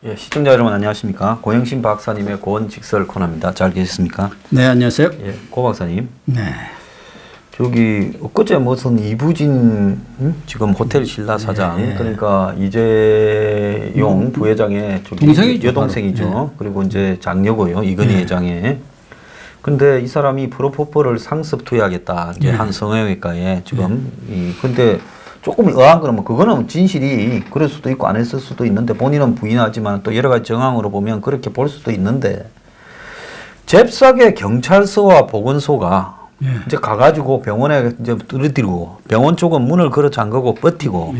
예, 시청자 여러분 안녕하십니까. 고영신 박사님의 고언직설 코너입니다. 잘 계셨습니까? 네, 안녕하세요. 예, 고 박사님. 네. 저기 엊그제 무슨 이부진 지금 호텔 신라 사장 그러니까 이재용 부회장의 동생이죠, 여동생이죠. 그리고 이제 장녀고요. 이건희 회장의. 근데 이 사람이 프로포폴을 상습 투여하겠다. 이제 한 성형외과에 지금 근데 조금 의아한 거는 그거는 진실이 그럴 수도 있고 안 했을 수도 있는데 본인은 부인하지만 또 여러 가지 정황으로 보면 그렇게 볼 수도 있는데 잽싸게 경찰서와 보건소가 이제 가가지고 병원에 이제 들이대고 병원 쪽은 문을 걸어 잠그고 버티고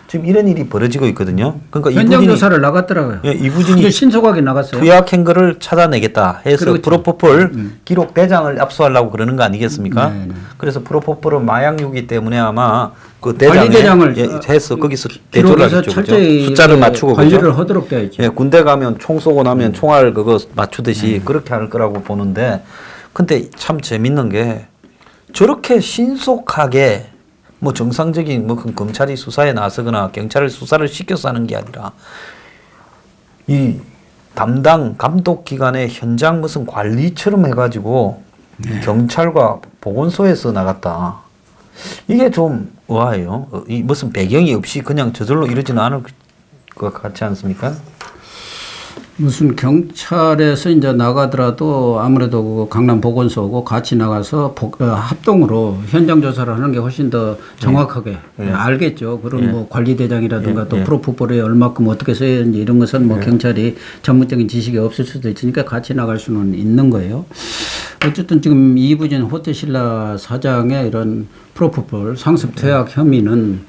지금 이런 일이 벌어지고 있거든요. 그러니까 현장 조사를 나갔더라고요. 예, 이부진이 신속하게 나갔어요. 투약한 거를 찾아내겠다 해서 그렇죠. 프로포폴 기록 대장을 압수하려고 그러는 거 아니겠습니까? 그래서 프로포폴은 마약류이기 때문에 아마 그 대장을 해서 거기서 대조를 하겠죠. 그렇죠? 숫자를 맞추고 관리를 하도록 되어 있죠. 예, 군대 가면 총 쏘고 나면 총알 그거 맞추듯이 그렇게 할 거라고 보는데 근데 참 재밌는 게 저렇게 신속하게 뭐 정상적인 뭐 검찰이 수사에 나서거나 경찰을 수사를 시켜서 하는 게 아니라 이 담당 감독기관의 현장 무슨 관리처럼 해가지고 경찰과 보건소에서 나갔다. 이게 좀 의아해요. 이 무슨 배경이 없이 그냥 저절로 이러지는 않을 것 같지 않습니까? 무슨 경찰에서 이제 나가더라도 아무래도 그 강남 보건소고 같이 나가서 합동으로 현장 조사를 하는 게 훨씬 더 정확하게 알겠죠. 그런 뭐 관리대장이라든가 또 프로포폴에 얼마큼 어떻게 써야 되는지 이런 것은 뭐 경찰이 전문적인 지식이 없을 수도 있으니까 같이 나갈 수는 있는 거예요. 어쨌든 지금 이부진 호텔 신라 사장의 이런 프로포폴 상습 투약 혐의는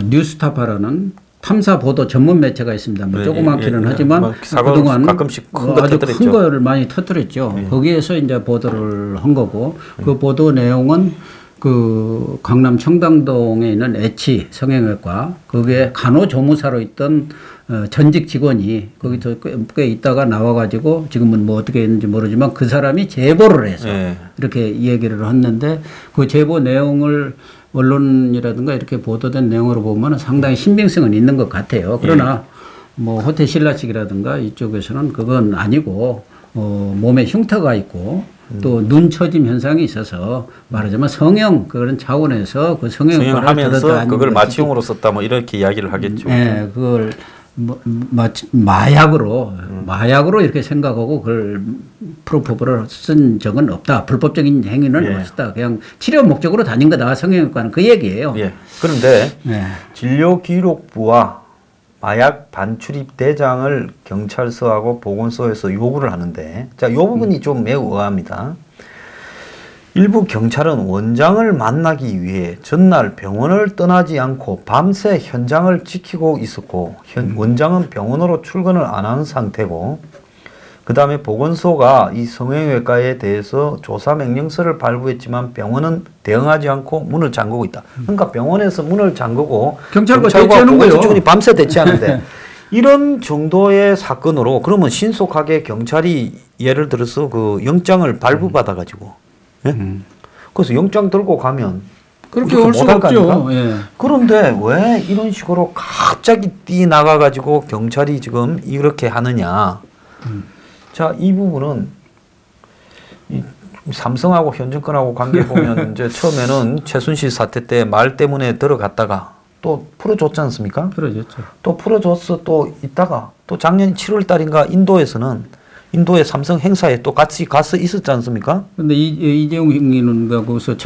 뉴스타파라는 탐사 보도 전문 매체가 있습니다. 뭐 조그맣기는 하지만 그동안 가끔씩 아주 큰 거를 많이 터뜨렸죠. 거기에서 이제 보도를 한 거고 그 보도 내용은 그 강남 청담동에 있는 H 성형외과 거기에 간호조무사로 있던 전직 직원이 거기서 꽤 있다가 나와가지고 지금은 뭐 어떻게 했는지 모르지만 그 사람이 제보를 해서 이렇게 이야기를 했는데 그 제보 내용을 언론이라든가 이렇게 보도된 내용으로 보면 상당히 신빙성은 있는 것 같아요. 그러나 뭐 호텔 신라 측이라든가 이쪽에서는 그건 아니고 몸에 흉터가 있고 또 눈 처짐 현상이 있어서 말하자면 성형 그런 차원에서 그 성형을 하면서 그걸 마취용으로 썼다 뭐 이렇게 이야기를 하겠죠. 네, 그걸 마약으로 이렇게 생각하고 그걸 프로포폴을 쓴 적은 없다. 불법적인 행위는 없었다. 그냥 치료 목적으로 다닌 거다. 성형외과는 그 얘기예요. 그런데 진료기록부와 마약 반출입 대장을 경찰서하고 보건소에서 요구를 하는데 자, 이 부분이 좀 매우 의아합니다. 일부 경찰은 원장을 만나기 위해 전날 병원을 떠나지 않고 밤새 현장을 지키고 있었고 원장은 병원으로 출근을 안 한 상태고 그 다음에 보건소가 이 성형외과에 대해서 조사 명령서를 발부했지만 병원은 대응하지 않고 문을 잠그고 있다. 그러니까 병원에서 문을 잠그고 경찰과 보건소 직원이 밤새 대치하는데 이런 정도의 사건으로 그러면 신속하게 경찰이 예를 들어서 그 영장을 발부받아 가지고 그래서 영장 들고 가면 그렇게 올 수가 없죠. 그런데 왜 이런 식으로 갑자기 뛰어나가 가지고 경찰이 지금 이렇게 하느냐. 자, 이 부분은 이 삼성하고 현증권하고 관계 보면 이제 처음에는 최순실 사태 때 말 때문에 들어갔다가 또 풀어줬지 않습니까? 풀어줬죠. 또 풀어줬어. 또 있다가 또 작년 7월 달인가 인도에서는 인도의 삼성 행사에 또 같이 가서 있었지 않습니까? 근데 이재용 형님은 거기서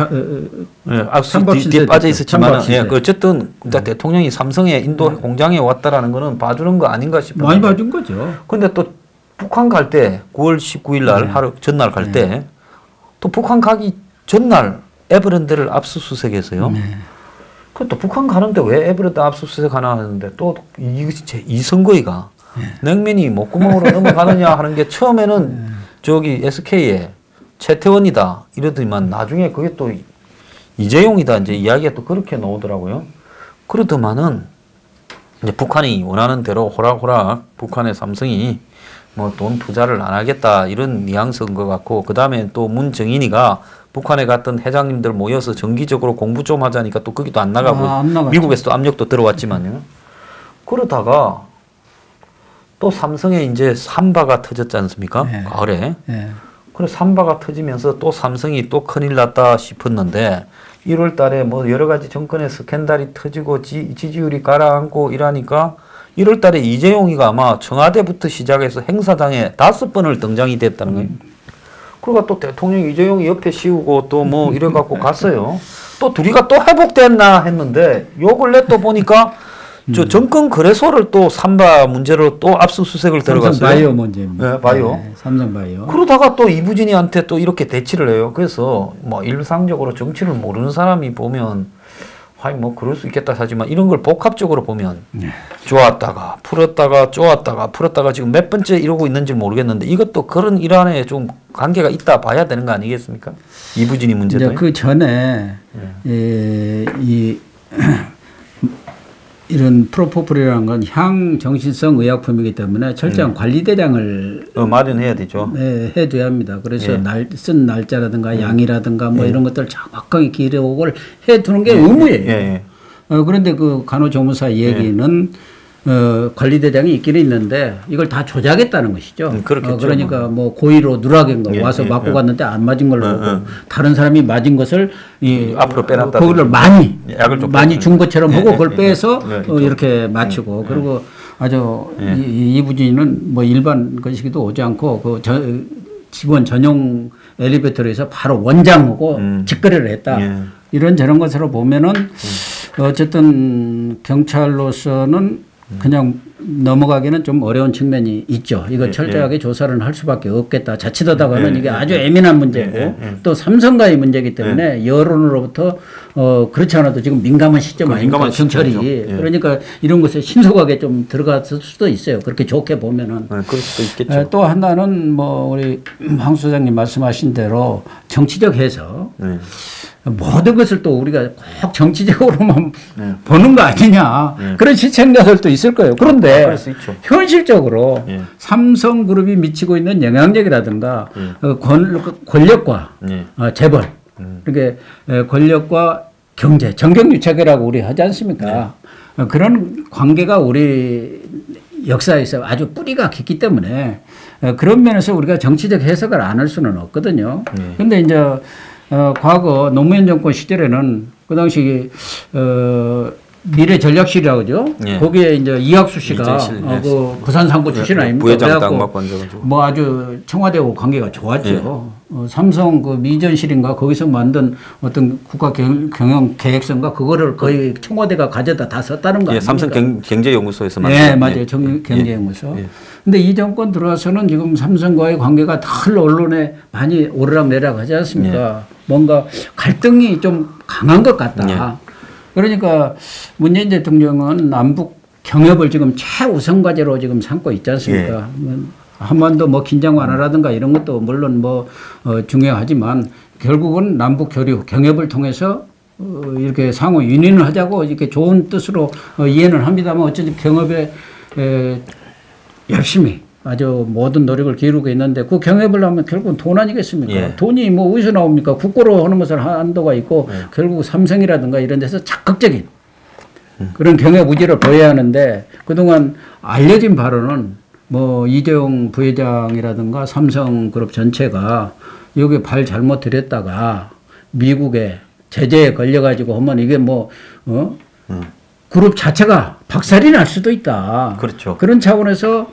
뒤에 빠져 있었지만 어쨌든 대통령이 삼성의 인도 공장에 왔다라는 거는 봐주는 거 아닌가 싶어요. 많이 봐준 거죠. 근데 또 북한 갈 때 9월 19일 날 하루 전날 갈 때 또 북한 가기 전날 에버랜드를 압수수색해서요. 그 또 북한 가는데 왜 에버랜드 압수수색 하나 하는데 또 이 선거위가 냉면이 목구멍으로 넘어가느냐 하는 게 처음에는 저기 SK에 최태원이다 이러더니만 나중에 그게 또 이재용이다 이제 이야기가 또 그렇게 나오더라고요. 그러더만은 이제 북한이 원하는 대로 호락호락 북한의 삼성이 뭐 돈 투자를 안 하겠다 이런 뉘앙스인 것 같고, 그 다음에 또 문정인이가 북한에 갔던 회장님들 모여서 정기적으로 공부 좀 하자니까 또 거기도 안 나가고 안 미국에서도 압력도 들어왔지만요. 그러다가 또 삼성에 이제 삼바가 터졌지 않습니까? 네. 가을에. 네. 그래 삼바가 터지면서 또 삼성이 또 큰일 났다 싶었는데 1월 달에 뭐 여러 가지 정권의 스캔들이 터지고 지지율이 가라앉고 이러니까 1월 달에 이재용이가 아마 청와대부터 시작해서 행사장에 5번을 등장이 됐다는 거예요. 그러니까 또 대통령 이재용이 옆에 씌우고 또 뭐 이래갖고 갔어요. 또 둘이가 또 회복됐나 했는데 요 근래 또 보니까 저 정권 거래소를 또 삼바 문제로 또 압수수색을 들어갔어요. 삼성바이오 문제입니다. 네, 바이오. 네, 삼성바이오. 그러다가 또 이부진이한테 또 이렇게 대치를 해요. 그래서 뭐 일상적으로 정치를 모르는 사람이 보면 아니 뭐 그럴 수 있겠다 하지만 이런 걸 복합적으로 보면 좋았다가 풀었다가 좋았다가 풀었다가 지금 몇 번째 이러고 있는지 모르겠는데 이것도 그런 일환에 좀 관계가 있다 봐야 되는 거 아니겠습니까? 이부진이 문제도. 그 전에 이런 프로포폴이라는 건 향정신성 의약품이기 때문에 철저한 관리대장을 마련해야 되죠. 네, 해둬야 합니다. 그래서 쓴 날짜라든가 양이라든가 뭐 이런 것들 정확하게 기록을 해두는 게 의무예요. 그런데 그 간호조무사 얘기는 관리대장이 있기는 있는데 이걸 다 조작했다는 것이죠. 그러니까 뭐 고의로 누락인가 와서 맞고 갔는데 안 맞은 걸로 보고 다른 사람이 맞은 것을 앞으로 빼놨다. 그거를 많이 준 것처럼 하고 그걸 빼서 이렇게 맞추고 그리고 아주 이부진은 뭐 일반 것이기도 오지 않고 그 직원 전용 엘리베이터에서 바로 원장하고 직거래를 했다. 이런 저런 것으로 보면은 어쨌든 경찰로서는 그냥 넘어가기는 좀 어려운 측면이 있죠. 이거 철저하게 조사를 할 수밖에 없겠다. 자칫하다가는 이게 아주 예민한 문제고 또 삼성과의 문제이기 때문에 여론으로부터 그렇지 않아도 지금 민감한 시점 아닙니까? 경찰이. 그러니까 이런 것에 신속하게 좀 들어갔을 수도 있어요. 그렇게 좋게 보면은. 그럴 수도 있겠죠. 또 하나는 뭐 우리 황 소장님 말씀하신 대로 정치적 해석. 모든 것을 또 우리가 꼭 정치적으로만 보는 거 아니냐. 그런 시청자들도 있을 거예요. 그런데 현실적으로 삼성그룹이 미치고 있는 영향력이라든가 권력과 재벌, 그러니까 권력과 경제, 정경유착이라고 우리 하지 않습니까? 그런 관계가 우리 역사에서 아주 뿌리가 깊기 때문에 그런 면에서 우리가 정치적 해석을 안 할 수는 없거든요. 그런데 이제 과거 노무현 정권 시절에는 그 당시 미래전략실이라고 그러죠. 거기에 이제 이학수 씨가 그 부산상고 출신 아닙니까? 부회장 딱 맡고 앉아가지고. 뭐 아주 청와대하고 관계가 좋았죠. 삼성 그 미전실인가 거기서 만든 어떤 국가 경영 계획서인가 그거를 거의 청와대가 가져다 다 썼다는 거 아닙니까? 삼성 경제연구소에서 만든. 네, 맞아요. 경제연구소. 근데 이 정권 들어와서는 지금 삼성과의 관계가 늘 언론에 많이 오르락내리락 하지 않습니까? 뭔가 갈등이 좀 강한 것 같다. 그러니까 문재인 대통령은 남북 경협을 지금 최우선 과제로 지금 삼고 있지 않습니까? 한반도 뭐 긴장 완화라든가 이런 것도 물론 뭐 중요하지만 결국은 남북 교류 경협을 통해서 이렇게 상호 윤인을 하자고 이렇게 좋은 뜻으로 이해는 합니다만 어쨌든 경협에 열심히 아주 모든 노력을 기울이고 있는데 그 경협을 하면 결국은 돈 아니겠습니까? 돈이 뭐 어디서 나옵니까? 국고로 하는 것을 한도가 있고 결국 삼성이라든가 이런 데서 적극적인 그런 경협 의지를 보여야 하는데 그동안 알려진 바로는 뭐 이재용 부회장이라든가 삼성그룹 전체가 여기 발 잘못 들였다가 미국에 제재에 걸려가지고 하면 이게 뭐 그룹 자체가 박살이 날 수도 있다. 그렇죠. 그런 차원에서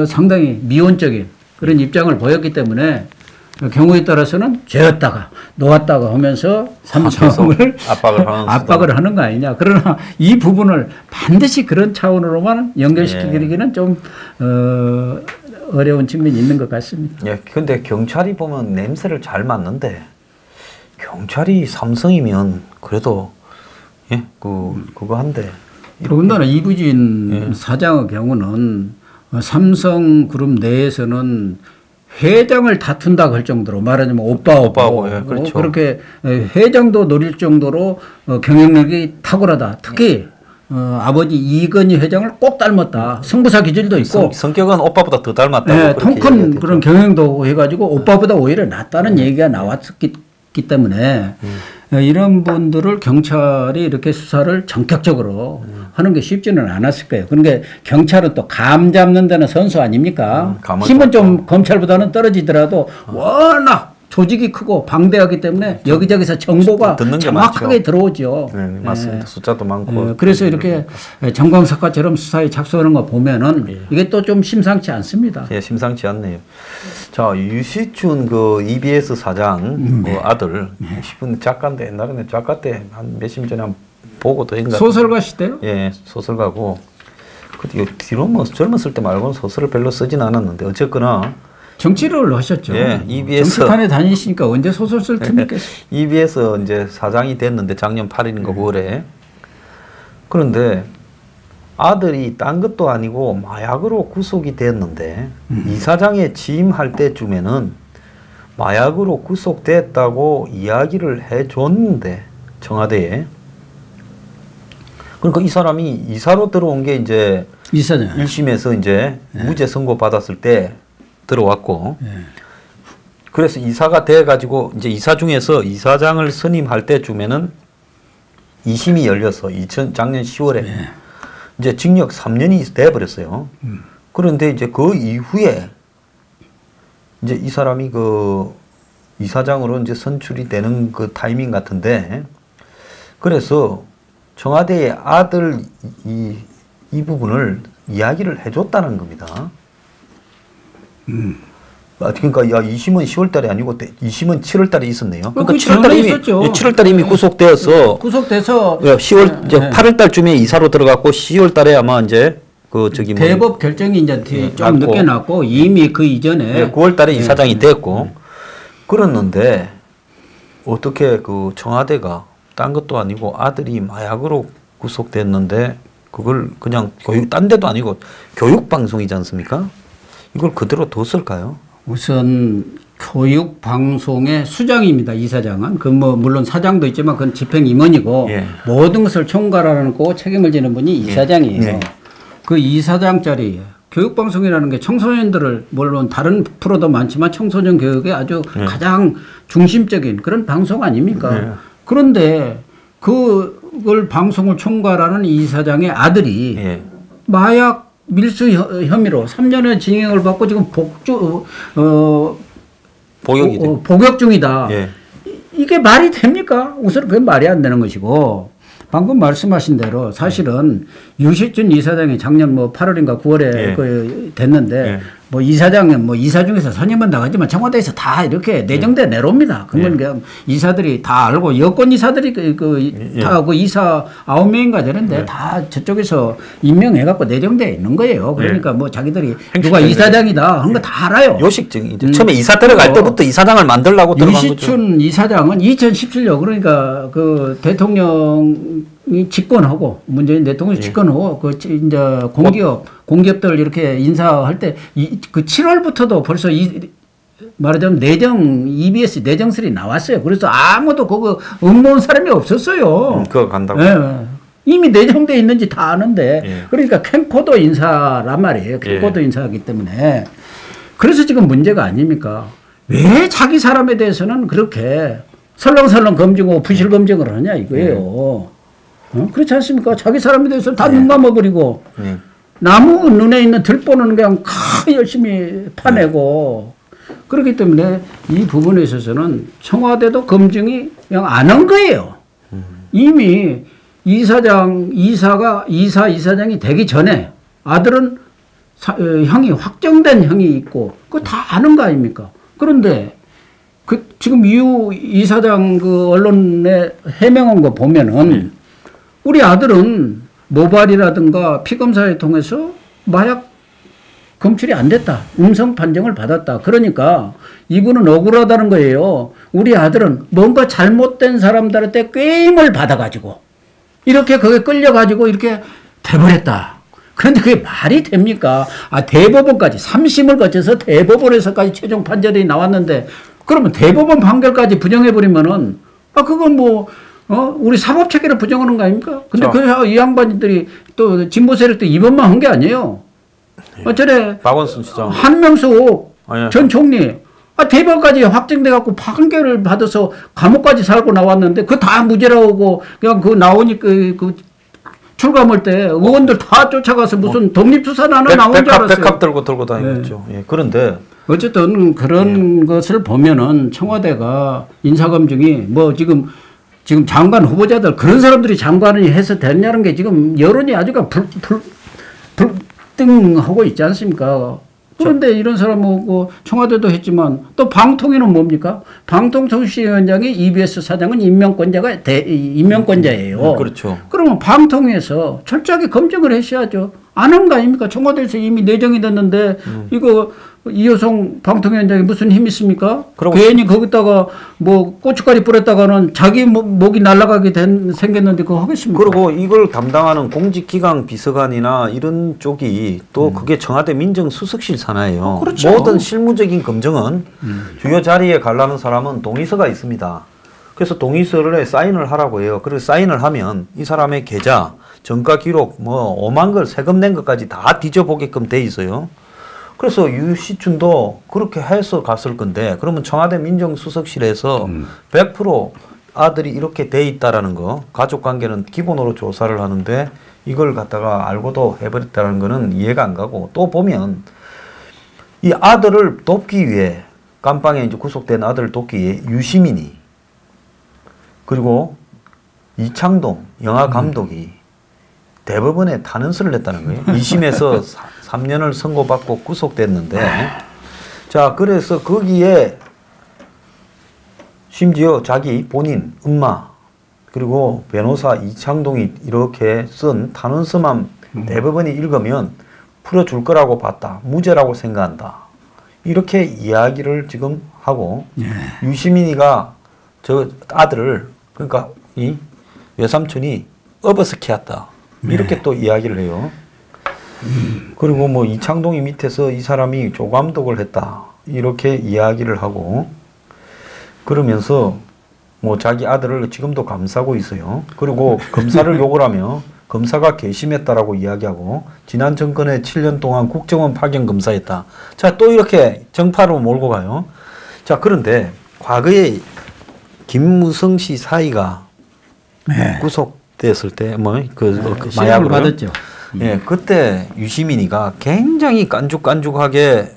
상당히 미온적인 그런 입장을 보였기 때문에 경우에 따라서는 죄였다가 놓았다가 하면서 삼성을 압박을 하는 거 아니냐. 그러나 이 부분을 반드시 그런 차원으로만 연결시키기는 좀 어려운 측면이 있는 것 같습니다. 그런데 경찰이 보면 냄새를 잘 맡는데 경찰이 삼성이면 그래도 그거 한데. 더군다나 이부진 사장의 경우는 삼성그룹 내에서는 회장을 다툰다 할 정도로 말하자면 오빠하고 예, 그렇죠. 그렇게 회장도 노릴 정도로 경영력이 탁월하다. 특히 아버지 이건희 회장을 꼭 닮았다. 승부사 기질도 있고 성격은 오빠보다 더 닮았다고. 네, 통큰 그런 경영도 해가지고 오빠보다 오히려 낫다는 얘기가 나왔기 때문에 이런 분들을 경찰이 이렇게 수사를 전격적으로 하는 게 쉽지는 않았을 거예요. 그러니까 경찰은 또 감 잡는 데는 선수 아닙니까? 힘은 좀 검찰보다는 떨어지더라도 워낙 조직이 크고 방대하기 때문에 여기저기서 정보가 정확하게 들어오죠. 네, 맞습니다. 숫자도 많고. 그래서 이렇게 정광석화처럼 수사에 착수하는 거 보면은 이게 또 좀 심상치 않습니다. 예, 심상치 않네요. 자, 유시춘 그 EBS 사장 그 아들, 이분 작가인데 옛날에는 작가 때 한 몇십 전에 한 보고도 했는가. 소설가시대요? 예, 소설가고. 근데 뒤로 뭐 젊었을 때 말고는 소설을 별로 쓰진 않았는데 어쨌거나. 정치를 하셨죠. 예, EBS 정치판에 다니시니까 언제 소설 쓸 틈이 있겠어요. EBS 이제 사장이 됐는데 작년 8일인가 9월에. 그런데 아들이 딴 것도 아니고 마약으로 구속이 됐는데 이사장에 취임할 때쯤에는 마약으로 구속됐다고 이야기를 해줬는데 청와대에. 그러니까 이 사람이 이사로 들어온 게 이제 이사장 1심에서 이제 무죄 선고 받았을 때 들어왔고, 그래서 이사가 돼가지고 이제 이사 중에서 이사장을 선임할 때쯤에는 2심이 열려서 작년 10월에 이제 징역 3년이 돼버렸어요. 그런데 이제 그 이후에 이제 이 사람이 그 이사장으로 이제 선출이 되는 그 타이밍 같은데, 그래서 청와대의 아들 이 부분을 이야기를 해줬다는 겁니다. 그러니까 야 2심은 10월 달에 아니고 2심은 7월 달에 있었네요. 그러니까 7월 달에 이미 있었죠. 7월 달에 이미 구속되어서 구속돼서 10월 이제 8월 달쯤에 이사로 들어갔고 10월 달에 아마 이제 그 저기 뭐 대법 결정이 이제 좀 늦게 났고 이미 그 이전에 9월 달에 이사장이 됐고 그랬는데 어떻게 그 청와대가 딴 것도 아니고 아들이 마약으로 구속됐는데 그걸 그냥 딴 데도 아니고 교육 방송이지 않습니까? 이걸 그대로 뒀을까요? 우선 교육 방송의 수장입니다. 이사장은 그 뭐 물론 사장도 있지만 그건 집행 임원이고 모든 것을 총괄하고 책임을 지는 분이 이사장이에요. 그 이사장 자리 교육 방송이라는 게 청소년들을 물론 다른 프로도 많지만 청소년 교육에 아주 가장 중심적인 그런 방송 아닙니까? 그런데 그걸 방송을 총괄하는 이사장의 아들이 마약 밀수 혐의로 3년의 징역을 받고 지금 복역 중이다. 이게 말이 됩니까? 우선 그게 말이 안 되는 것이고 방금 말씀하신 대로 사실은 유시춘 이사장이 작년 뭐 8월인가 9월에 그 됐는데 뭐 이사장은 뭐 이사 중에서 선임은 나가지만 청와대에서 다 이렇게 내정돼 내려옵니다. 그건 그냥 이사들이 다 알고 여권 이사들이 다 그 이사 9명인가 되는데 다 저쪽에서 임명해갖고 내정돼 있는 거예요. 그러니까 뭐 자기들이 누가 이사장이다 하는 거 다 알아요. 요식증 처음에 이사 들어갈 때부터 이사장을 만들려고 들어간 거죠. 유시춘 이사장은 2017년 그러니까 그 대통령이 집권하고 문재인 대통령이 집권하고 그 이제 공기업들 이렇게 인사할 때 그 7월부터도 벌써 말하자면 EBS 내정설이 나왔어요. 그래서 아무도 그거 업무한 사람이 없었어요. 그거 간다고. 이미 내정돼 있는지 다 아는데 그러니까 캠코더 인사란 말이에요. 캠코더 인사이기 때문에 그래서 지금 문제가 아닙니까? 왜 자기 사람에 대해서는 그렇게 설렁설렁 검증하고 부실 검증을 하냐 이거예요. 그렇지 않습니까? 자기 사람에 대해서는 다 눈 감아버리고 나무 눈에 있는 들보는 그냥 열심히 파내고 그렇기 때문에 이 부분에 있어서는 청와대도 검증이 그냥 안 한 거예요. 이미 이사장이 되기 전에 아들은 형이 확정된 형이 있고 그거 다 아는 거 아닙니까? 그런데 지금 유 이사장 그 언론에 해명한 거 보면은 우리 아들은 모발이라든가 피검사를 통해서 마약 검출이 안 됐다. 음성 판정을 받았다. 그러니까 이분은 억울하다는 거예요. 우리 아들은 뭔가 잘못된 사람들한테 꾀임을 받아가지고 이렇게 거기에 끌려가지고 이렇게 돼버렸다. 그런데 그게 말이 됩니까? 대법원까지 3심을 거쳐서 대법원에서까지 최종 판결이 나왔는데 그러면 대법원 판결까지 부정해버리면은 그건 뭐 우리 사법 체계를 부정하는 거 아닙니까? 근데 이 양반들이 또 진보 세력도 이번만 한 게 아니에요. 어쩌래 박원순 시장 한명숙 전 총리 대법까지 확정돼 갖고 판결을 받아서 감옥까지 살고 나왔는데 그 다 무죄라고 그냥 그 나오니까 그 출감할 때 의원들 다 쫓아가서 무슨 독립수사나는 나온 줄 알았어요. 백합 들고 다니겠죠. 예, 그런데 어쨌든 그런 것을 보면은 청와대가 인사검증이 뭐 지금 장관 후보자들 그런 사람들이 장관이 해서 됐냐는 게 지금 여론이 아주 불등하고 있지 않습니까? 그런데 이런 사람하고 청와대도 했지만 또 방통위는 뭡니까? 방통통신위원장이 EBS 사장은 임명권자예요. 그렇죠. 그러면 방통위에서 철저하게 검증을 하셔야죠. 안 한 거 아닙니까? 청와대에서 이미 내정이 됐는데 이거 이호성 방통위원장이 무슨 힘이 있습니까? 괜히 거기다가 뭐 고춧가루 뿌렸다가는 자기 목이 날아가게 생겼는데 그거 하겠습니까? 그리고 이걸 담당하는 공직기강 비서관이나 이런 쪽이 또 그게 청와대 민정수석실 산하예요. 그렇죠. 모든 실무적인 검증은 주요 자리에 가려는 사람은 동의서가 있습니다. 그래서 동의서를 사인을 하라고 해요. 그래서 사인을 하면 이 사람의 계좌, 정가 기록, 뭐 오만 걸 세금 낸 것까지 다 뒤져보게끔 돼 있어요. 그래서 유시춘도 그렇게 해서 갔을 건데 그러면 청와대 민정수석실에서 100% 아들이 이렇게 돼 있다라는 거, 가족관계는 기본으로 조사를 하는데 이걸 갖다가 알고도 해버렸다는 거는 이해가 안 가고, 또 보면 이 아들을 돕기 위해 감방에 이제 구속된 아들을 돕기 위해 유시민이 그리고 이창동 영화 감독이 대법원에 탄원서를 냈다는 거예요. 2심에서 3년을 선고받고 구속됐는데, 자, 그래서 거기에 심지어 자기 본인 엄마 그리고 변호사 이창동이 이렇게 쓴 탄원서만 대법원이 읽으면 풀어줄 거라고 봤다, 무죄라고 생각한다, 이렇게 이야기를 지금 하고, 유시민이가 저 아들을, 그러니까 이 외삼촌이 업어스키웠다, 이렇게 또 이야기를 해요. 그리고 뭐 이창동이 밑에서 이 사람이 조감독을 했다, 이렇게 이야기를 하고, 그러면서 뭐 자기 아들을 지금도 감싸고 있어요. 그리고 검사를 욕을 하며 검사가 괘씸했다라고 이야기하고, 지난 정권에 7년 동안 국정원 파견 검사했다. 자, 또 이렇게 정파로 몰고 가요. 자, 그런데 과거에 김무성 씨 사이가 구속됐을 때 뭐 그 마약을 받았죠. 예, 그때 유시민이가 굉장히 깐죽깐죽하게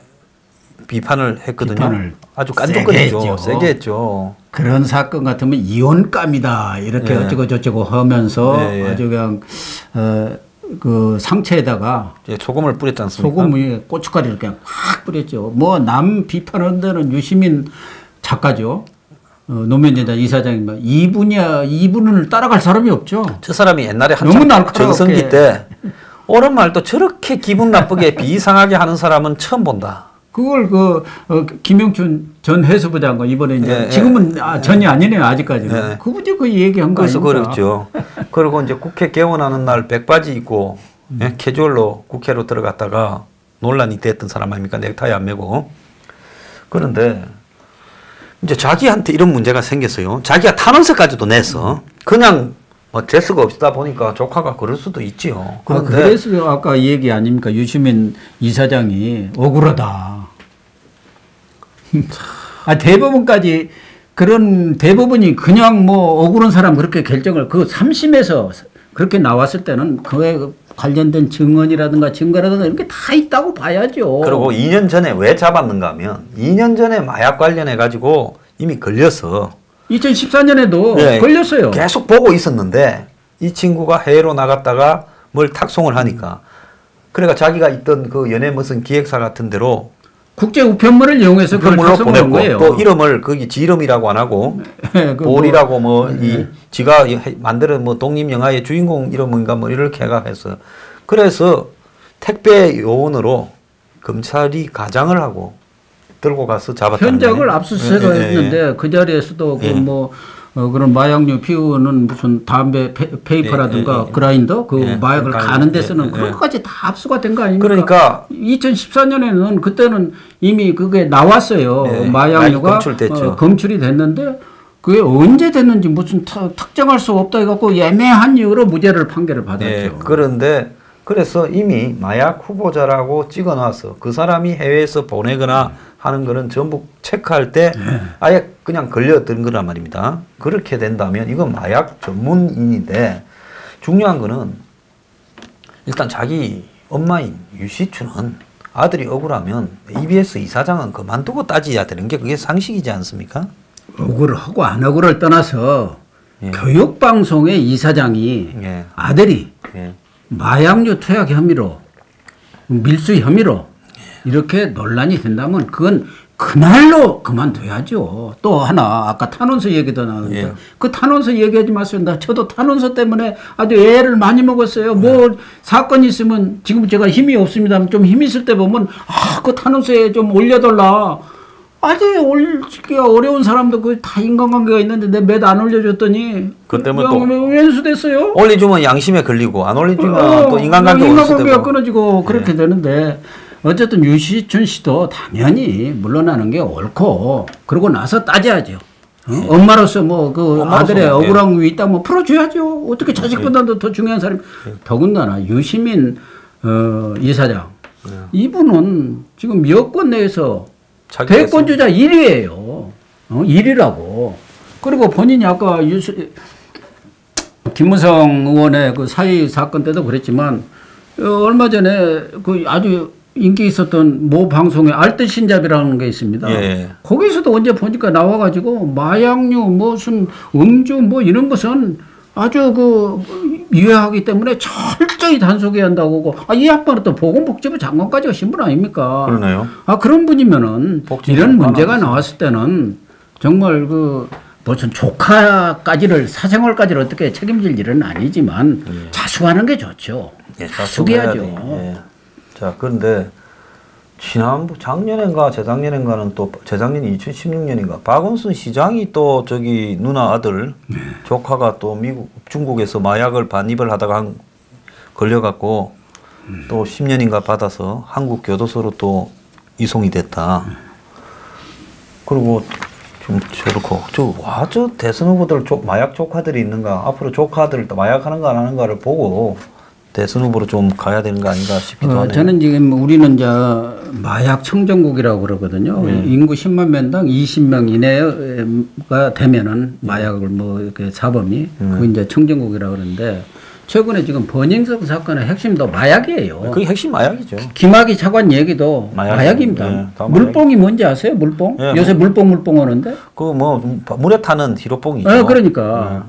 비판을 했거든요. 아주 깐죽거리죠. 세게 했죠. 그런 사건 같으면 이혼감이다 이렇게 어쩌고저쩌고 하면서 아주 그냥 그 상처에다가 소금을 뿌렸지 않습니까? 소금이 고춧가루를 그냥 확 뿌렸죠. 뭐 남 비판하는 데는 유시민 작가죠. 노무현재단 이사장이 이분을 따라갈 사람이 없죠. 저 사람이 옛날에 한참 전성기 때 옳은 말도 저렇게 기분 나쁘게 비이상하게 하는 사람은 처음 본다. 그걸 김영춘 전 해수부 장관 이번에 이제 지금은 전이 아니네요, 아직까지는. 그분이 그 얘기한 거 아닙니까? 그래서 그렇죠. 그리고 이제 국회 개원하는 날 백바지 입고 캐주얼로 국회로 들어갔다가 논란이 됐던 사람 아닙니까? 넥타이 안 메고. 그런데 이제 자기한테 이런 문제가 생겼어요. 자기가 탄원서까지도 냈어. 그냥 뭐 재수가 없다 보니까 조카가 그럴 수도 있지요. 그런데 그래서 아까 이 얘기 아닙니까? 유시민 이사장이 억울하다. 대법원까지 대법원이 그냥 뭐 억울한 사람 그렇게 결정을, 그 3심에서 그렇게 나왔을 때는 그에 관련된 증언이라든가 증거라든가 이런 게 다 있다고 봐야죠. 그리고 2년 전에 왜 잡았는가 하면 2년 전에 마약 관련해 가지고 이미 걸려서 2014년에도 걸렸어요. 계속 보고 있었는데 이 친구가 해외로 나갔다가 뭘 탁송을 하니까, 그러니까 자기가 있던 그 연예 무슨 기획사 같은 데로 국제 우편물을 이용해서 그걸 탁송한 거예요. 또 이름을 거기 지 이름이라고 안 하고 볼이라고 지가 만드는 뭐 독립 영화의 주인공 이름인가 뭐 이렇게 해서, 그래서 택배 요원으로 검찰이 가장을 하고 들고 가서 잡았다는 현장을 압수수색을 했는데 그 자리에서도 그런 마약류 피우는 무슨 담배 페이퍼라든가 그라인더 그 마약을 가는 데 쓰는 그런 것까지 다 압수가 된 거 아닙니까? 그러니까 2014년에는 그때는 이미 그게 나왔어요. 마약류가 검출이 됐는데 그게 언제 됐는지 무슨 특정할 수 없다 해갖고 애매한 이유로 무죄를 판결을 받았죠. 그런데 그래서 이미 마약 후보자라고 찍어놔서 그 사람이 해외에서 보내거나 하는 거는 전부 체크할 때 아예 그냥 걸려든 거란 말입니다. 그렇게 된다면 이건 마약 전문인인데 중요한 거는 일단 자기 엄마인 유시춘은 아들이 억울하면 EBS 이사장은 그만두고 따져야 되는 게 그게 상식이지 않습니까? 억울하고 안 억울을 떠나서 교육방송의 이사장이 아들이 마약류 투약 혐의로 밀수 혐의로 이렇게 논란이 된다면 그건 그날로 그만둬야죠. 또 하나 아까 탄원서 얘기도 나오는데 그 탄원서 얘기하지 마세요. 저도 탄원서 때문에 아주 애를 많이 먹었어요. 뭐 사건이 있으면 지금 제가 힘이 없습니다. 좀 힘 있을 때 보면 그 탄원서에 좀 올려달라. 아직 올리기가 어려운 사람도 그 다 인간관계가 있는데 내 몇 안 올려줬더니 그 때문에 또 왼수됐어요. 올려주면 양심에 걸리고 안 올려주면 또 인간관계가 끊어지고 그렇게 되는데 어쨌든 유시춘 씨도 당연히 물러나는 게 옳고 그러고 나서 따져야죠. 엄마로서 뭐 그 아들의 억울한 게 있다면 풀어줘야죠. 어떻게 자식보다도 더 중요한 사람. 더군다나 유시민 이사장 이분은 지금 여권 내에서 대권 주자 1위예요. 1위라고. 그리고 본인이 아까 김무성 의원의 그 사의 사건 때도 그랬지만 얼마 전에 그 아주 인기 있었던 모 방송에 알뜰신잡이라는 게 있습니다. 거기서도 언제 보니까 나와가지고 마약류 무슨 음주 뭐 이런 것은 아주 그 유해하기 때문에 철저히 단속해야 한다고 하고 이 양반은 또 보건복지부 장관까지가 신분 아닙니까? 그러네요. 그런 분이면은 이런 문제가 나왔을 때는 정말 그 무슨 조카까지를 사생활까지를 어떻게 책임질 일은 아니지만 자수하는 게 좋죠. 자수해야죠. 자, 그런데 작년인가 재작년인가는 또 재작년이 2016년인가 박원순 시장이 또 저기 누나 아들 조카가 또 중국에서 마약을 반입을 하다가 걸려갖고 또 10년인가 받아서 한국 교도소로 또 이송이 됐다. 그리고 좀 저렇고 저 대선 후보들 마약 조카들이 있는가 앞으로 조카들 마약하는 거 안 하는 거를 보고 대선 후보로 좀 가야 되는 거 아닌가 싶기도 하네요. 저는 지금 우리는 이제 마약 청정국이라고 그러거든요. 인구 10만 명당 20명 이내가 되면은 마약을 뭐 이렇게 사범이 그 이제 청정국이라고 그러는데 최근에 지금 번영석 사건의 핵심도 마약이에요. 그게 핵심 마약이죠. 김학의 차관 얘기도 마약입니다. 물뽕이 뭔지 아세요? 물뽕? 요새 물뽕 하는데? 그 뭐 물에 타는 히로뽕이죠. 그러니까.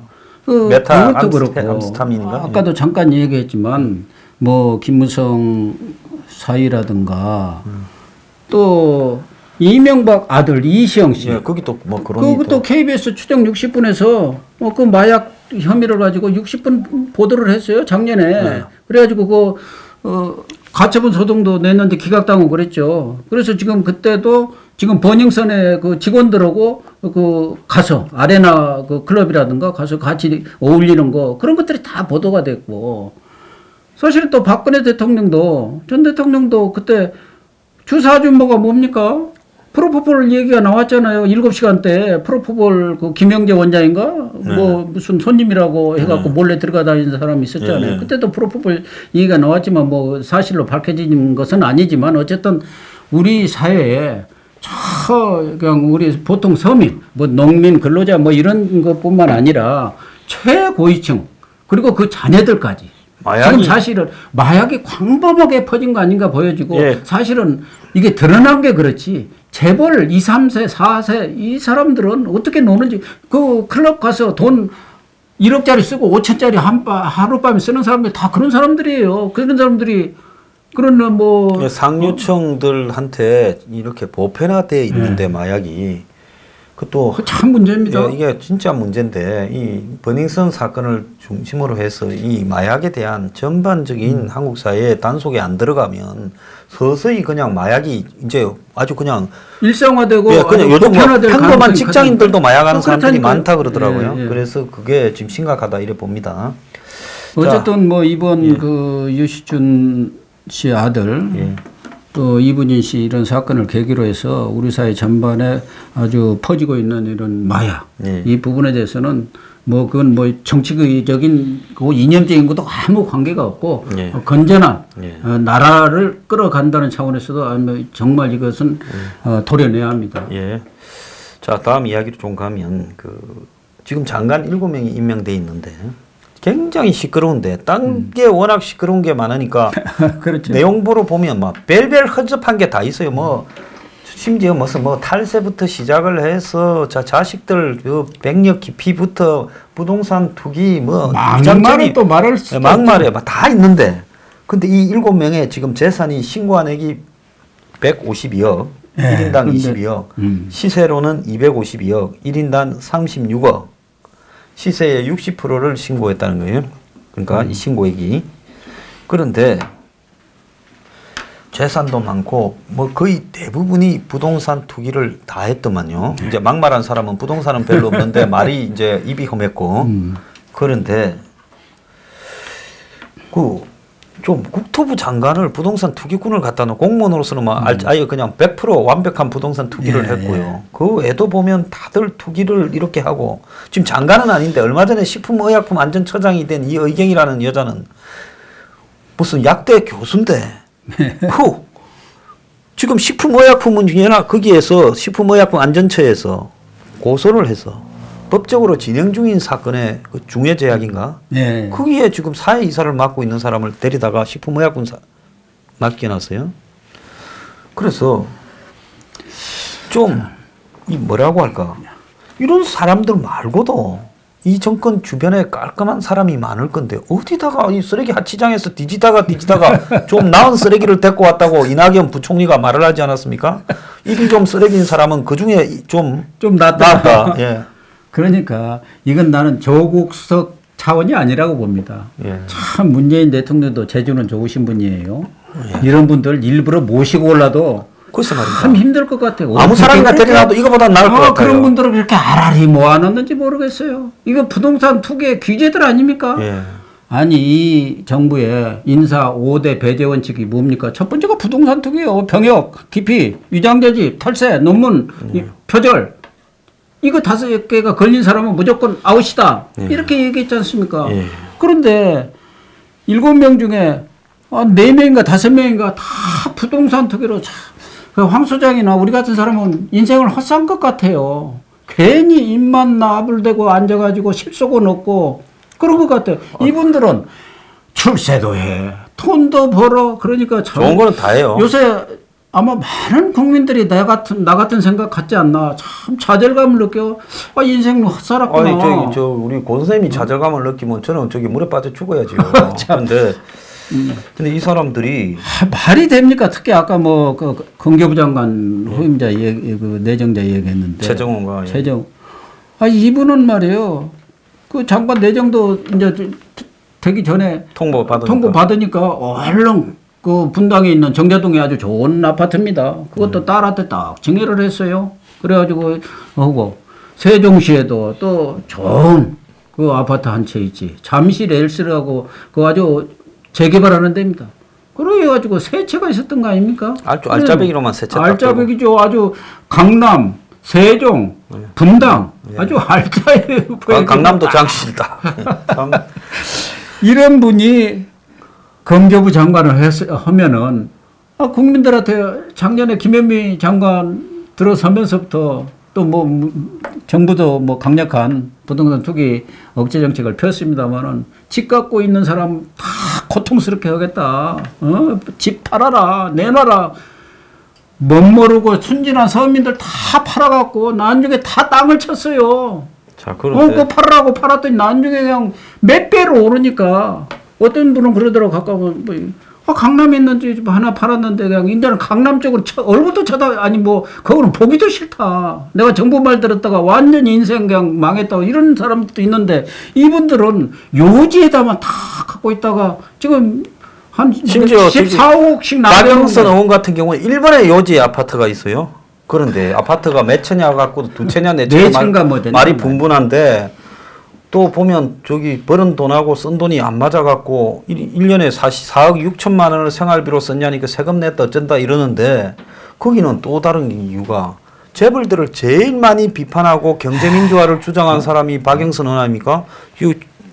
메타 암스타민인가? 아까도 잠깐 얘기했지만 뭐 김무성 사위라든가 또 이명박 아들 이시영 씨. 거기 또 뭐 그런. 그것도 KBS 추정 60분에서 그 마약 혐의를 가지고 60분 보도를 했어요 작년에. 그래가지고 그 가처분 소송도 냈는데 기각당하고 그랬죠. 그래서 지금 그때도 지금 번영선의 그 직원들하고 그 가서 아레나 그 클럽이라든가 가서 같이 어울리는 거 그런 것들이 다 보도가 됐고 사실은 또 박근혜 대통령도 전 대통령도 그때 주사 아줌마가 뭡니까? 프로포폴 얘기가 나왔잖아요. 7시간 때 프로포폴 그 김영재 원장인가 뭐 무슨 손님이라고 해갖고 몰래 들어가 다니는 사람이 있었잖아요. 그때도 프로포폴 얘기가 나왔지만 뭐 사실로 밝혀진 것은 아니지만 어쨌든 우리 사회에 그냥 우리 보통 서민, 뭐 농민, 근로자 뭐 이런 것뿐만 아니라 최고위층 그리고 그 자녀들까지 지금 사실은 마약이 광범하게 퍼진 거 아닌가 보여지고 사실은 이게 드러난 게 그렇지 재벌 2, 3세, 4세 이 사람들은 어떻게 노는지 그 클럽 가서 돈 1억짜리 쓰고 5천짜리 하룻밤에 쓰는 사람들 다 그런 사람들이에요. 그런 사람들이 그런 상류층들한테 이렇게 보편화되어 있는데 마약이 그것도 참 문제입니다. 예, 이게 진짜 문제인데 이 버닝썬 사건을 중심으로 해서 이 마약에 대한 전반적인 한국 사회의 단속에 안 들어가면 서서히 그냥 마약이 이제 아주 그냥 일상화되고 예, 그냥 요즘 뭐 보편화될 평범한 가능성이 직장인들도 마약하는 사람들이 그렇다니까요. 많다 그러더라고요. 예, 예. 그래서 그게 지금 심각하다 이래 봅니다. 어쨌든 뭐 이번 예. 그 유시준 씨 아들 예. 또 이분인 씨 이런 사건을 계기로 해서 우리 사회 전반에 아주 퍼지고 있는 이런 마약 예. 이 부분에 대해서는 뭐 그건 뭐 정치적인 그 이념적인 것도 아무 관계가 없고 예. 건전한 예. 나라를 끌어간다는 차원에서도 아마 정말 이것은 도려내야 합니다. 예. 자, 다음 이야기로 좀 가면 그 지금 장관 7명이 임명돼 있는데 굉장히 시끄러운데 딴 게 워낙 시끄러운 게 많으니까 그렇죠. 내용보로 보면 막 별별 허접한 게 다 있어요. 뭐 심지어 무슨 뭐 탈세부터 시작을 해서 자식들 그 백력 깊이부터 부동산 투기 뭐 막말을 또 말할 수 막말에 다 있는데 근데 이 7명의 지금 재산이 신고한액이 152억, 예, 1인당 22억, 시세로는 252억, 1인당 36억. 시세의 60%를 신고했다는 거예요. 그러니까 이 신고액이. 그런데 재산도 많고 뭐 거의 대부분이 부동산 투기를 다 했더만요. 이제 막말한 사람은 부동산은 별로 없는데 말이 이제 입이 험했고. 그런데 그 좀 국토부 장관을 부동산 투기꾼을 갖다 놓은 공무원으로서는 막 아예 그냥 100% 완벽한 부동산 투기를 예, 했고요. 예. 그 외에도 보면 다들 투기를 이렇게 하고 지금 장관은 아닌데 얼마 전에 식품의약품안전처장이 된 이 의경이라는 여자는 무슨 약대 교수인데 후 지금 식품의약품 중에나 거기에서 식품의약품안전처에서 고소를 해서 법적으로 진행 중인 사건의 그 중해제약인가? 네. 거기에 지금 사회 이사를 맡고 있는 사람을 데리다가 식품의약품 맡겨놨어요. 그래서 좀 이 뭐라고 할까? 이런 사람들 말고도 이 정권 주변에 깔끔한 사람이 많을 건데 어디다가 이 쓰레기 하치장에서 뒤지다가 좀 나은 쓰레기를 데리고 왔다고 이낙연 부총리가 말을 하지 않았습니까? 입이 좀 쓰레기인 사람은 그 중에 좀 낫다. 예. 그러니까 이건 나는 조국 수석 차원이 아니라고 봅니다. 예. 참 문재인 대통령도 재주는 좋으신 분이에요. 이런 분들 일부러 모시고 올라도 글쎄 말입니다. 참 힘들 것 같아요. 아무 사람이나 데려놔도 이거보다 나을 것 같아요. 그런 분들을 그렇게 알알이 모아놨는지 모르겠어요. 이거 부동산 투기의 규제들 아닙니까? 예. 아니 이 정부의 인사 5대 배제 원칙이 뭡니까? 첫 번째가 부동산 투기예요. 병역, 기피, 위장저집, 탈세, 논문, 표절. 이거 5개가 걸린 사람은 무조건 아웃이다. 이렇게 얘기했지 않습니까? 예. 그런데 7명 중에 4명인가 5명인가 다 부동산 투기로 황 소장이나 우리 같은 사람은 인생을 헛산 것 같아요. 괜히 입만 나불대고 앉아가지고 실속은 없고 그런 것 같아요. 이분들은 출세도 해. 돈도 벌어. 그러니까 참 좋은 거는 다 해요. 요새 아마 많은 국민들이 나 같은 생각 갖지 않나. 참 좌절감을 느껴. 인생 헛살았구나. 아니 우리 고 선생님이 좌절감을 느끼면 저는 저기 물에 빠져 죽어야죠. 근데 이 사람들이 말이 됩니까? 특히 아까 뭐 그 건교부 장관 후임자 그 내정자 얘기했는데 최정호가 최정. 이분은 말이에요. 그 장관 내정도 이제 되기 전에 통보 받으니까 얼른 그 분당에 있는 정자동에 아주 좋은 아파트입니다. 그것도 딸한테 딱 증여를 했어요. 그래가지고 하고 세종시에도 또 좋은 그 아파트 한 채 있지. 잠실 엘스라고 그 아주 재개발하는 데입니다. 그래가지고 세 채가 있었던 거 아닙니까? 알짜배기로만 세 채. 알짜배기죠. 아주 강남, 세종, 분당 아주 알짜예요. 강남도 장실이다. 이런 분이 건교부 장관을 하면은 국민들한테 작년에 김현미 장관 들어서면서부터 또 뭐 정부도 뭐 강력한 부동산 투기 억제 정책을 폈습니다만은 집 갖고 있는 사람 다 고통스럽게 하겠다. 집 팔아라, 내놔라. 멋모르고 순진한 서민들 다 팔아갖고 나중에 다 땅을 쳤어요. 자, 그런데 그거 팔으라고 팔았더니 나중에 그냥 몇 배로 오르니까 어떤 분은 그러더라고 가까운 강남에 있는 집 하나 팔았는데 그냥 이제는 강남 쪽으로 얼굴도 아니 뭐 그거는 보기도 싫다. 내가 정부 말 들었다가 완전히 인생 그냥 망했다고 이런 사람들도 있는데 이분들은 요지에다만 다 갖고 있다가 지금 한 심지어 14억씩 박영선 의원 같은 경우는 일본에 요지 아파트가 있어요. 그런데 아파트가 몇 채냐 갖고 두 채냐 네 채냐 말이 분분한데 또 보면 저기 버는 돈하고 쓴 돈이 안 맞아갖고 1년에 4억 6천만 원을 생활비로 썼냐니까 세금 냈다 어쩐다 이러는데 거기는 또 다른 이유가 재벌들을 제일 많이 비판하고 경제민주화를 주장한 사람이 박영선 의원 아닙니까?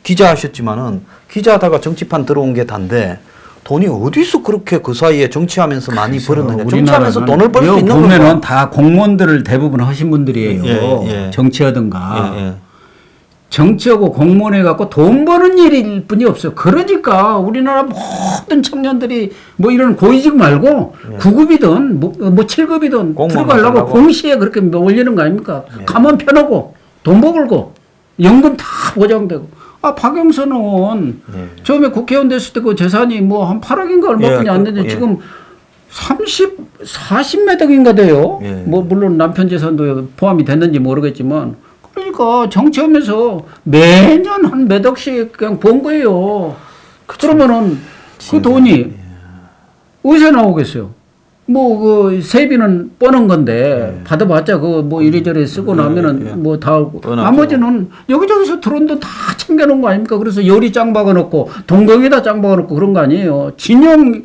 기자 하셨지만은 기자하다가 정치판 들어온 게 단데 돈이 어디서 그렇게 그 사이에 정치하면서 많이 벌었느냐. 정치하면서 돈을 벌 수 있는 거죠. 보면은 다 공무원들을 대부분 하신 분들이에요. 예. 정치하든가. 예. 정치하고 공무원 해갖고 돈 버는 일일 뿐이 없어요. 그러니까 우리나라 모든 청년들이 뭐 이런 고위직 말고 9급이든 뭐 7급이든 들어가려고 공시에 그렇게 올리는 거 아닙니까? 가면 편하고 돈 벌고 연금 다 보장되고. 박영선 의원 처음에 국회의원 됐을 때 그 재산이 뭐 한 8억인가 얼마뿐이 안 되는데 지금 40몇 억인가 돼요. 뭐 물론 남편 재산도 포함이 됐는지 모르겠지만 그러니까 정치하면서 매년 한 몇 억씩 그냥 번 거예요. 그러면은 그 돈이 어디서 나오겠어요? 뭐 그 세비는 뻔한 건데 받아봤자 그 뭐 이리저리 쓰고 나면은 뭐 다 하고 나머지는 여기저기서 들어온 돈 다 챙겨놓은 거 아닙니까? 그래서 열이 짱 박아놓고 동경에다 짱 박아놓고 그런 거 아니에요. 진영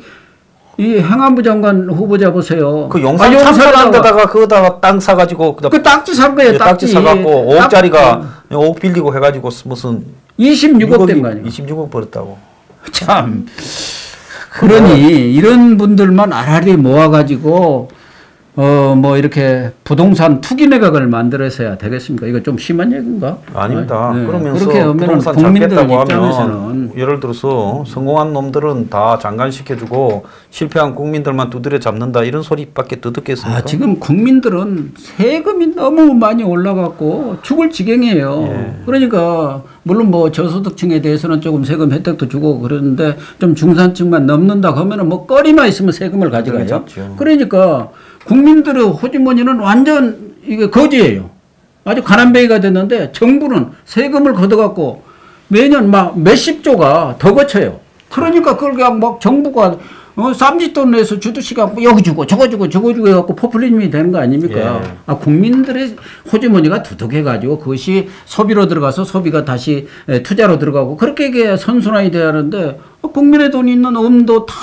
이 행안부 장관 후보자 보세요. 그 용산 참사한 데다가 그거다가 땅 사가지고 그 딱지 산 거예요. 딱지 사갖고 5억짜리가 5억 빌리고 해가지고 무슨 26억 된 거 아니에요. 26억 벌었다고. 참. 그러니 이런 분들만 알아리 모아가지고 뭐 이렇게 부동산 투기 내각을 만들어서야 되겠습니까? 이거 좀 심한 얘기인가? 아닙니다. 네. 그러면서 그렇게 하면 부동산 국민들 잡겠다고 입장에서는 하면 예를 들어서 성공한 놈들은 다 장관시켜주고 실패한 국민들만 두드려 잡는다 이런 소리밖에 더 듣겠습니까? 지금 국민들은 세금이 너무 많이 올라갔고 죽을 지경이에요. 그러니까 물론 뭐 저소득층에 대해서는 조금 세금 혜택도 주고 그러는데 좀 중산층만 넘는다 하면은 뭐 거리만 있으면 세금을 가져가요. 그러니까 국민들의 호주머니는 완전 이게 거지예요. 아주 가난뱅이가 됐는데 정부는 세금을 걷어갖고 매년 막 몇십조가 더 거쳐요. 그러니까 그걸 그냥 막 정부가 쌈짓돈 내서 주듯이가 여기 주고 저거 주고 저거 주고 해갖고 포퓰리즘이 되는 거 아닙니까? 국민들의 호주머니가 두둑해가지고 그것이 소비로 들어가서 소비가 다시 투자로 들어가고 그렇게 선순환이 돼야 하는데 국민의 돈이 있는 엄도 다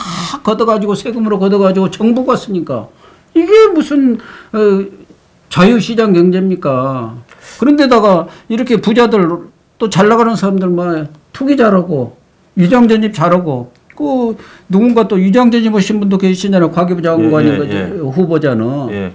걷어가지고 세금으로 걷어가지고 정부가 쓰니까 이게 무슨 자유시장 경제입니까? 그런데다가 이렇게 부자들 또 잘 나가는 사람들만 투기 잘하고 위장전입 잘하고 그 누군가 또 위장전입 하신 분도 계시잖아요. 과기부 장관인 후보자는.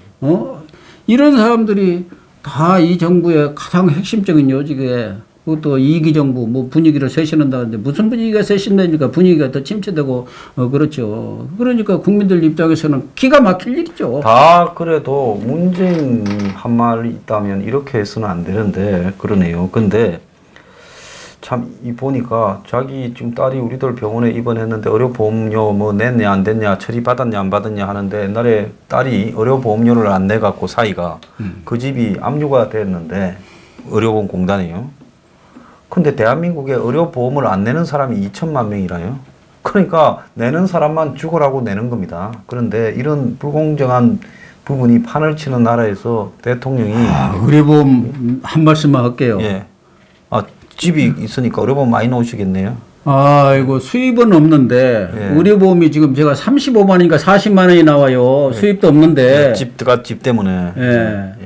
이런 사람들이 다 이 정부의 가장 핵심적인 요직에 그것도 이기정부 뭐 분위기를 쇄신한다는데 무슨 분위기가 쇄신되니까 분위기가 더 침체되고 그렇죠. 그러니까 국민들 입장에서는 기가 막힐 일이죠. 다 그래도 문재인 한 말이 있다면 이렇게 해서는 안 되는데 그러네요. 근데 참 이 보니까 자기 지금 딸이 우리들 병원에 입원했는데 의료보험료 뭐 냈냐 안 냈냐 처리받았냐 안 받았냐 하는데 옛날에 딸이 의료보험료를 안 내갖고 사이가 그 집이 압류가 됐는데 의료보험 공단이요. 근데 대한민국에 의료보험을 안 내는 사람이 2천만 명이라요. 그러니까 내는 사람만 죽으라고 내는 겁니다. 그런데 이런 불공정한 부분이 판을 치는 나라에서 대통령이 의료보험 한 말씀만 할게요. 집이 있으니까 의료보험 많이 나오시겠네요. 이거 수입은 없는데 의료보험이 지금 제가 35만 원인가 40만 원이 나와요. 수입도 없는데 집 때문에.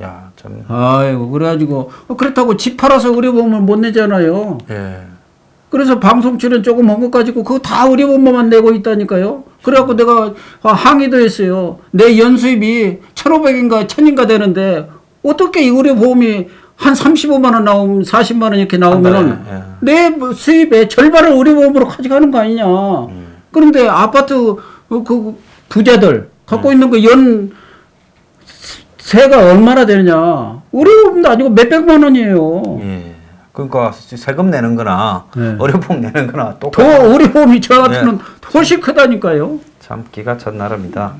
야. 참. 아이고 그래가지고 그렇다고 집 팔아서 의료보험을 못 내잖아요. 그래서 방송 출연 조금 한 것 가지고 그거 다 의료보험만 내고 있다니까요. 그래갖고 내가 항의도 했어요. 내 연수입이 1,500인가 1,000인가 되는데 어떻게 이 의료보험이 한 35만 원 나오면 40만 원 이렇게 나오면은 내 수입의 절반을 의료보험으로 가져가는 거 아니냐. 그런데 아파트 그 부자들 갖고 있는 그 세가 얼마나 되느냐. 의료보험도 아니고 몇백만 원이에요. 그러니까 세금 내는 거나 네. 의료보험 내는 거나 더 똑같아요. 의료보험이 저 같으면 훨씬 크다니까요. 참 기가 찬 나라입니다.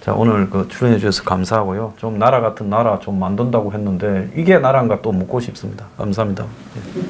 자, 오늘 그 출연해 주셔서 감사하고요. 좀 나라 같은 나라 좀 만든다고 했는데 이게 나라인가 또 묻고 싶습니다. 감사합니다. 예.